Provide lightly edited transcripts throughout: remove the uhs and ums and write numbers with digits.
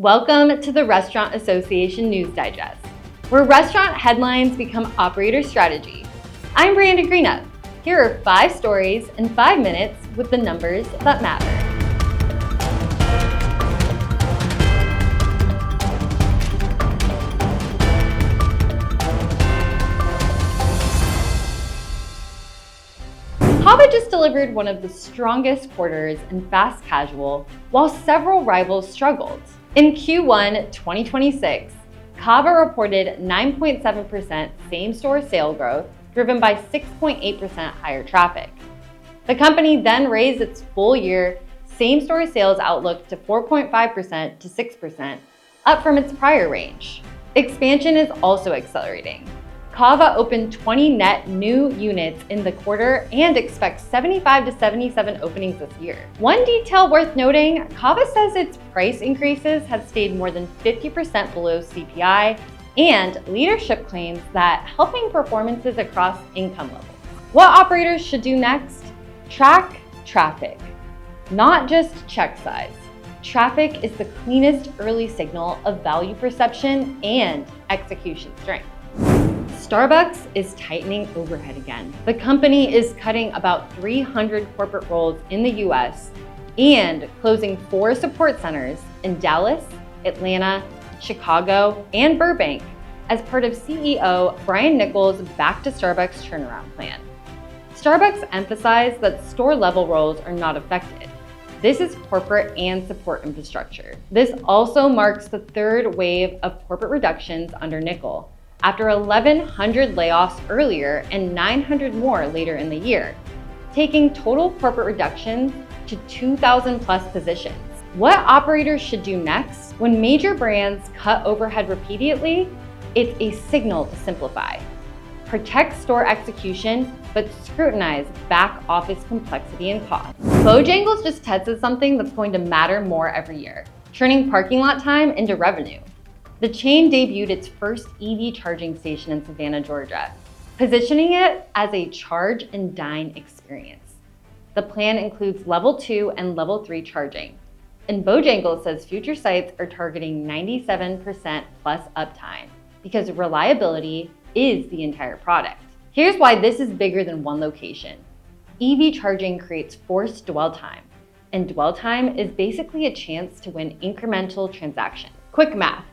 Welcome to the Restaurant Association News Digest, where restaurant headlines become operator strategy. I'm Brandon Greenup. Here are 5 stories in 5 minutes with the numbers that matter. CAVA just delivered one of the strongest quarters in fast casual, while several rivals struggled. In Q1 2026, CAVA reported 9.7% same-store sales growth, driven by 6.8% higher traffic. The company then raised its full-year same-store sales outlook to 4.5% to 6%, up from its prior range. Expansion is also accelerating. CAVA opened 20 net new units in the quarter and expects 75 to 77 openings this year. One detail worth noting, CAVA says its price increases have stayed more than 50% below CPI, and leadership claims that helping performances across income levels. What operators should do next? Track traffic, not just check size. Traffic is the cleanest early signal of value perception and execution strength. Starbucks is tightening overhead again. The company is cutting about 300 corporate roles in the US and closing 4 support centers in Dallas, Atlanta, Chicago, and Burbank as part of CEO Brian Niccol's Back to Starbucks turnaround plan. Starbucks emphasized that store-level roles are not affected. This is corporate and support infrastructure. This also marks the 3rd wave of corporate reductions under Niccol, after 1,100 layoffs earlier and 900 more later in the year, taking total corporate reductions to 2,000 plus positions. What operators should do next? When major brands cut overhead repeatedly, it's a signal to simplify. Protect store execution, but scrutinize back office complexity and cost. Bojangles just tested something that's going to matter more every year, turning parking lot time into revenue. The chain debuted its first EV charging station in Savannah, Georgia, positioning it as a charge and dine experience. The plan includes level 2 and level 3 charging, and Bojangles says future sites are targeting 97% plus uptime because reliability is the entire product. Here's why this is bigger than one location. EV charging creates forced dwell time, and dwell time is basically a chance to win incremental transactions. Quick math.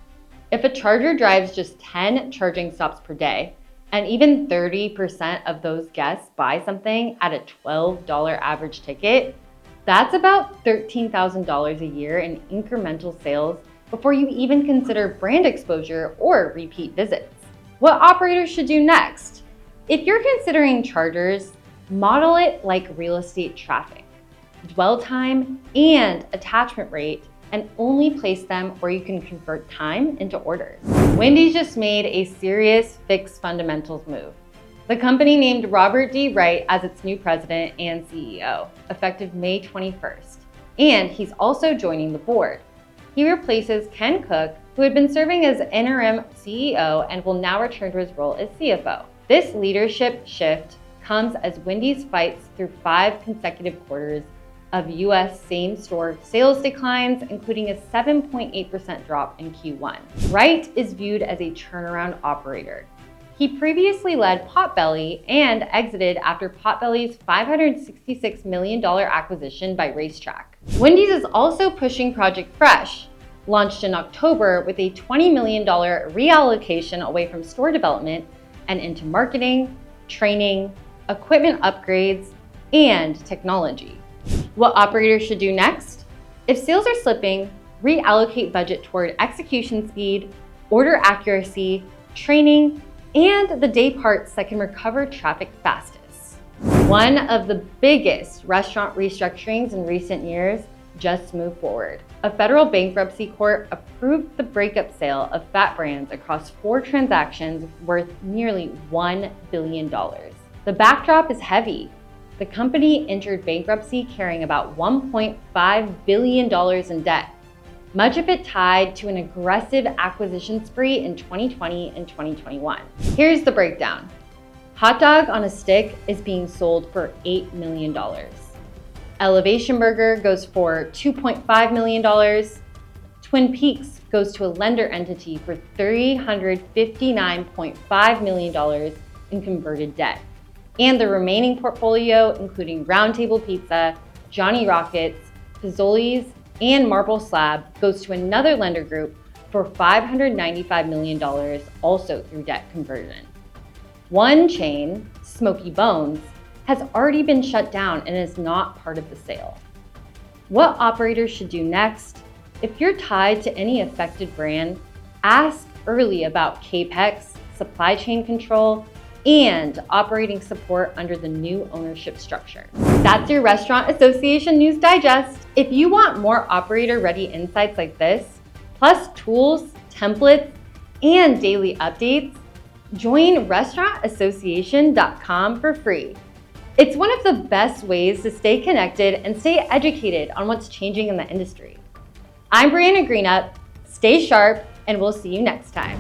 If a charger drives just 10 charging stops per day, and even 30% of those guests buy something at a $12 average ticket, that's about $13,000 a year in incremental sales before you even consider brand exposure or repeat visits. What operators should do next? If you're considering chargers, model it like real estate traffic, dwell time, and attachment rate, and only place them where you can convert time into orders. Wendy's just made a serious fix fundamentals move. The company named Robert D. Wright as its new president and CEO, effective May 21st. And he's also joining the board. He replaces Ken Cook, who had been serving as interim CEO and will now return to his role as CFO. This leadership shift comes as Wendy's fights through 5 consecutive quarters of US same-store sales declines, including a 7.8% drop in Q1. Wright is viewed as a turnaround operator. He previously led Potbelly and exited after Potbelly's $566 million acquisition by Racetrack. Wendy's is also pushing Project Fresh, launched in October with a $20 million reallocation away from store development and into marketing, training, equipment upgrades, and technology. What operators should do next? If sales are slipping, reallocate budget toward execution speed, order accuracy, training, and the day parts that can recover traffic fastest. One of the biggest restaurant restructurings in recent years just moved forward. A federal bankruptcy court approved the breakup sale of Fat Brands across 4 transactions worth nearly $1 billion. The backdrop is heavy. The company entered bankruptcy carrying about $1.5 billion in debt, much of it tied to an aggressive acquisition spree in 2020 and 2021. Here's the breakdown. Hot dog on a stick is being sold for $8 million. Elevation Burger goes for $2.5 million. Twin Peaks goes to a lender entity for $359.5 million in converted debt. And the remaining portfolio, including Round Table Pizza, Johnny Rockets, Fazoli's, and Marble Slab, goes to another lender group for $595 million, also through debt conversion. One chain, Smoky Bones, has already been shut down and is not part of the sale. What operators should do next? If you're tied to any affected brand, ask early about CAPEX, supply chain control, and operating support under the new ownership structure. That's your Restaurant Association News Digest. If you want more operator-ready insights like this, plus tools, templates, and daily updates, join restaurantassociation.com for free. It's one of the best ways to stay connected and stay educated on what's changing in the industry. I'm Brianna Greenup. Stay sharp, and we'll see you next time.